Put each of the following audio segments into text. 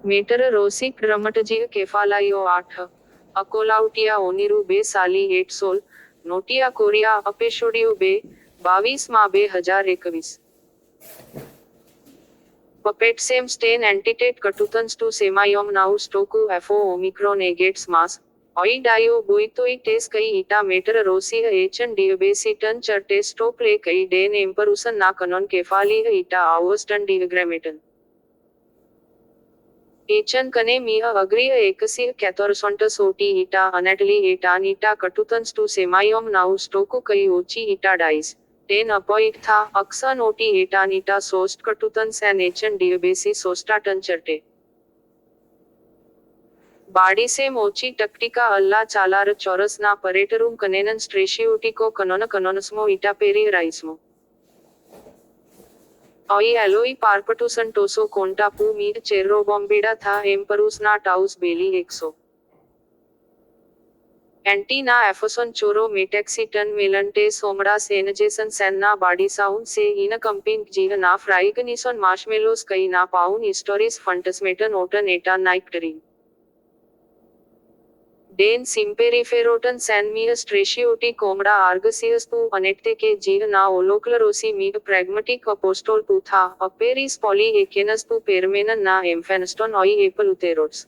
Matter रोसिक रमटजीव केफालायो 8 अकोलाउटिया ओनिरु 2 साली 8 soul नोटिया Korea अपेशोडियो 2 22 માં 2021 Puppet same stain antitate cututans to semayom now stoku fo omicron agates mass oi dio buitoi tes kai ita meter rosi hn diabesitan cherte stop le kai den emperusan na canon kefali ita avostan diagramaton एचन कने मीह अग्रिय एकसी कैथोरसोंटस ओटी ईटा अनेटली एटान ईटा कटुतंस टू सेमायोम नाउ स्टोकु कई ओची ईटा डाइस टेन अपॉइट था अक्सन ओटी एटान ईटा सोस्ट कटुतंस एन एचन डियबेसी सोस्टाटन चर्टे बाड़ी से मोची टक्टिका अल्ला चालार चौरस ना परेटरूम कनेनन स्ट्रेशियोटिको कनोन कनोनस्मो ईटा पेरी राइस्मो Oi aloi parpatusan toso conta pu mir cerro bombida tha emperus na taus beli exo. Antina afoson choro metaxiton melante somra senajason san na body sound se ina comping jih na fraiganison marshmallows kai na paun historis fantasmeton otan eta nicteri. Den simperiferoton san mia stratioti comra argasius tu anette ke jih na oloclerosi mig pragmatic apostol tu tha aperis poly ekenus tu permenan na emphaniston oi epaluterots.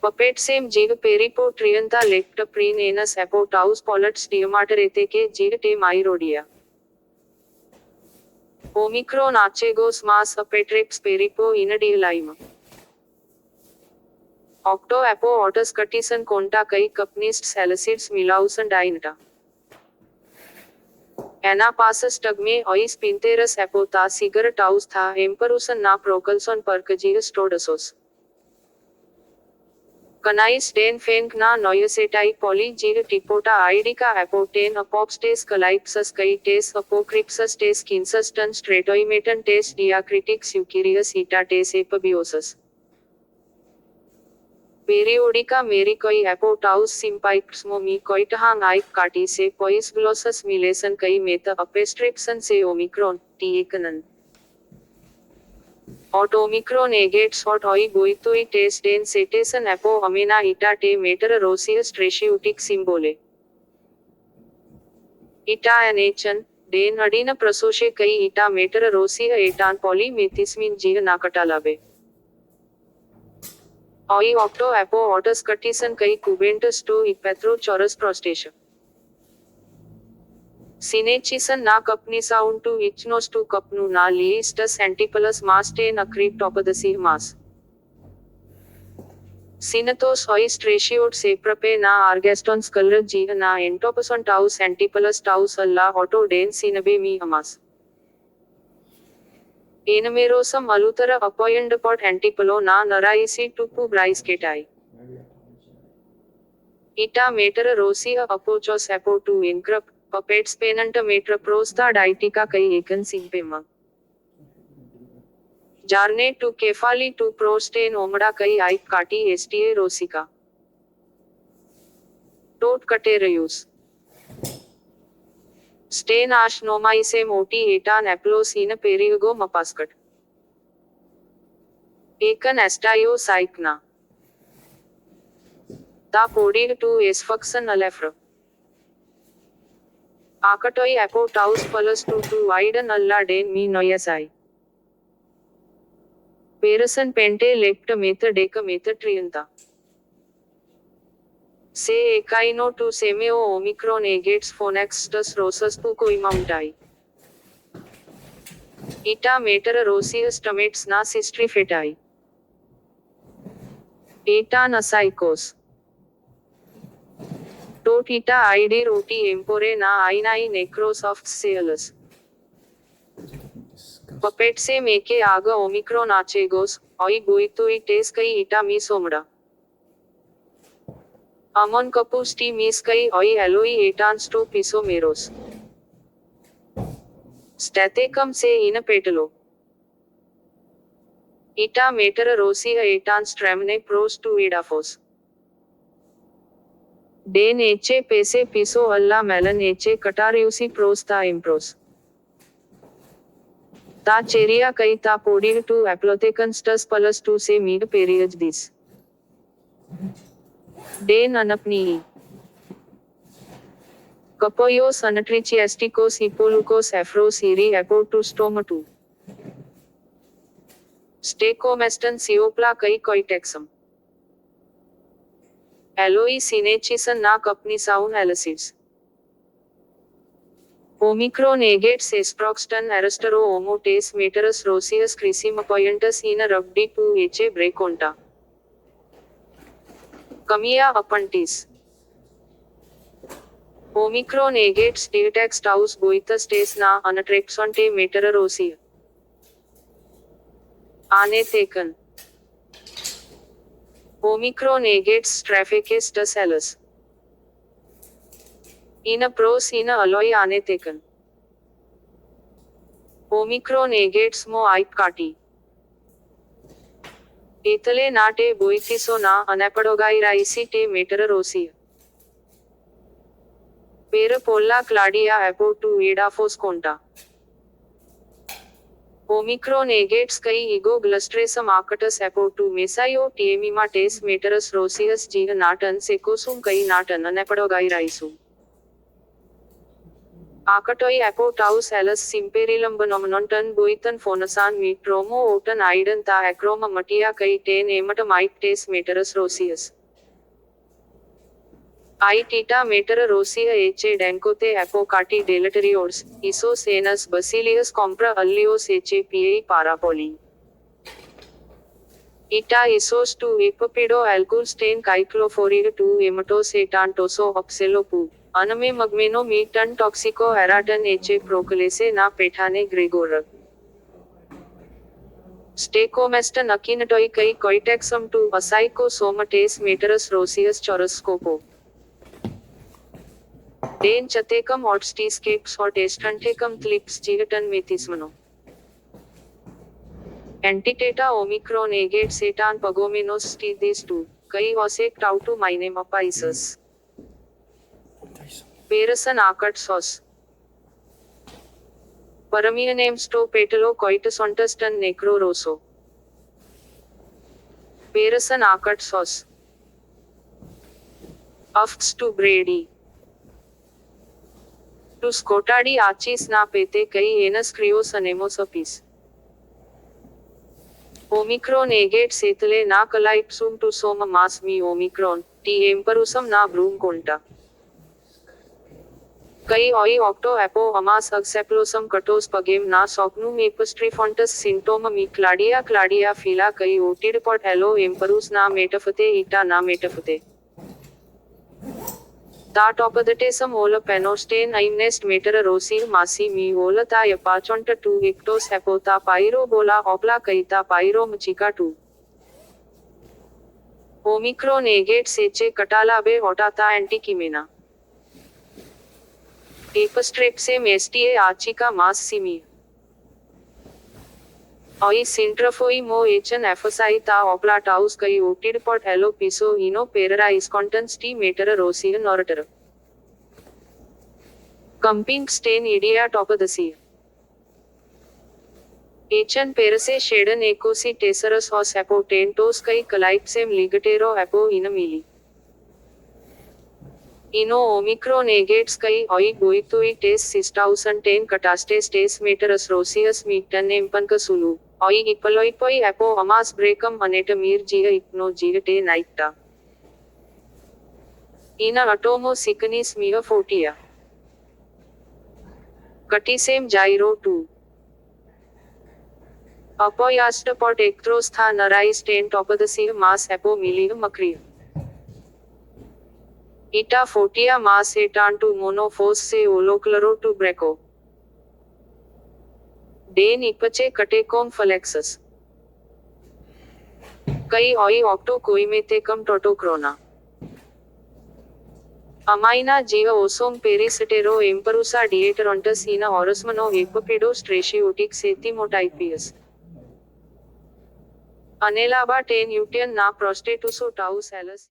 Puppet same jig peripo trianta lecta prin anus apotaus pollets diamaterete ke jig te myrodia. Omicron achegos mas apetrix peripo inadilaima. Octo apo otus cutison conta kai capnist salicids milausan dinata. Anapassus tagme ois pinterus apota sigar taus tha emperusan na procalson percagius todasos. Canais den fenk na noyosetai poly jig tipota idica apoten apopstes calypsus kai tes apocrypsus tes kinsus ton stratoimeton tes diacritics eucerius eta tes epabiosus. Periodica mericoi apotaus sympyxmo mi coitahang aik kati se pois glossus milesan kai meta apestripson se omicron, tiekanan. Ot omicron agates hot oi buitui tes den setesan apo amena ita te meter rosius stratiotic symbole. Ita anachan, den adina prasoshe kai ita meter rosia etan polymethismin jih nakatalabe. Oi octo apo otus cutison kai cubentus to ipatro chorus prostation. Sinechison na kapnisaun to ichnos to kapnu na liistus antipalus mas te na cryptopodasi mas. Sinatos oi stratiote seprape na argaston sculra jih na entoposon taus antipalus taus alla auto den sinabe mi amas. Enumerosum alutara apoyendapot antipalo na naraisi tupu brisketai. Ita meter rosia apochos apo to encrypt, puppets penanta meter prosta ditica kai ekan simpema. Jarne to kefali to prostain omada kai aik kati sta rosica. Tot cateraius. Stain ash nomaise moti etan aplos in periugo mapaskat. Ekan astio saikna. Ta podid to esfaxan alafra. Akatoi apo taus palus to widen alla den mi noyasai. Perasan pente lepta meta deca meta trianta. Se ekaino to semeo omicron agates phonaxtus rosas tu coimauntai. Ita meter rosius tomates na sistrifetai. Eta nasaikos. Tot ita id roti empore na ainai necrosoft cealus. Puppet se meke aga omicron achegos, oi buitui tes kai ita mi somda. Amon capus ti mis kai oi aloi etans to pisomeros. Statecum se ina petalo. Ita meter rosia etans tramne pros to edafos. Den eche pese piso alla melan eche catariusi pros ta impros. Ta cheria kai ta podid to aplotheconstus plus to se mid period this. De nanapni. Capoios anatriciasticos hippolucos afros iri apo to stomatu. Stachomeston siopla kai coitexum. Alloy sinechison na kapni sound alicids. Omicron agates esproxton aristero homotes meterus roseus crisimapoyentus in a rubdi pu eche breconta. Camia apuntis. Omicron agates detax taus boitus tes na anatrexonte metera rosea. Ane taken. Omicron agates traffices tus alus. In a pros in a alloy ane taken. Omicron agates mo ip kati. Ethale na te boitiso na anapadogairaisi te metera rosea. Per polla cladia apo to edafos conta. Omicron agates kai ego glustrasum acatus apo to mesaio tiemima tes meterus roseus gia natan secosum kai natan anapadogairaisu. Acatoi apo taus alus simperilum bonomononton boitan phonasan meet promo otan aidan ta acroma matia kai ten ematamite tes meterus roseus. I tita metera rosea eche dancote apocati deleteriodes, isos anus basileus compra allios eche pa parapoli. Ita isos to epapido alcohol stain cyclophorid to ematos etantoso oxelopu. Aname magmeno metan toxico aratan eche procalese na petane gregor. Stachomeston akinatoi kai coitexum to asaico somates meterus roseus choroscopo. Den chathecum otstiscapes or testantecum thlips gigaton methismano. Antiteta omicron agates etan pagomenos sti these two, kai osec tau to minema paisus. Parasan acat sauce. Paramianem sto petalo coitusontuston necro rosso. Parasan acat sauce. Ufts to Brady. To scotadi achis na pete kai anus crios anemos apis. Omicron agates ethale na calypsum to soma mas mi omicron, t emperusum na broom conta. Kai oi octo apo amas axeplosum catos pagem na socnum epistrifontus symptoma mi cladia fila kai otidpot allo emperus na metafate ita na metafate. Ta topadatesum ola penostain imnest metera rosir masi mi ola ta yapachonta 2 ectos apota pyrobola opla kaita pyromachika 2. Omicron agates eche catalabe otata antikimena. Epistrepsem sta achica mas simi. Oi sintrafoi mo echen aphosai ta opla taus kai otidpot allo piso ino perera iscontans t metera rosir norator. Comping stain idia topadasi. Echen perase shaden ecosi tesserus os apo tentos kai calypsem ligatero apo inamili. Ino omicron agates kai oi boitui tes sistausan ten catastes tes meterus roseus metan empanka sulu. Oi ipaloipoi apo amas breakum anatomir gia ipno gia te naita. Ina atomo sicanis mia fotia. Catisem gyro 2. Apoiastopot ectros tha narais ten topadasi mas apo milium macria. Ita fotia mas etan to monophos se oloclaro to breco. Den ipache catecom phylexus. Kai oi octo coimetecum totocrona. Amina jiva osom perisitero emperusa dieterontus ina orosmano epapido stratiotic setimotypius. Anelaba ten utian na prostituso taus alus.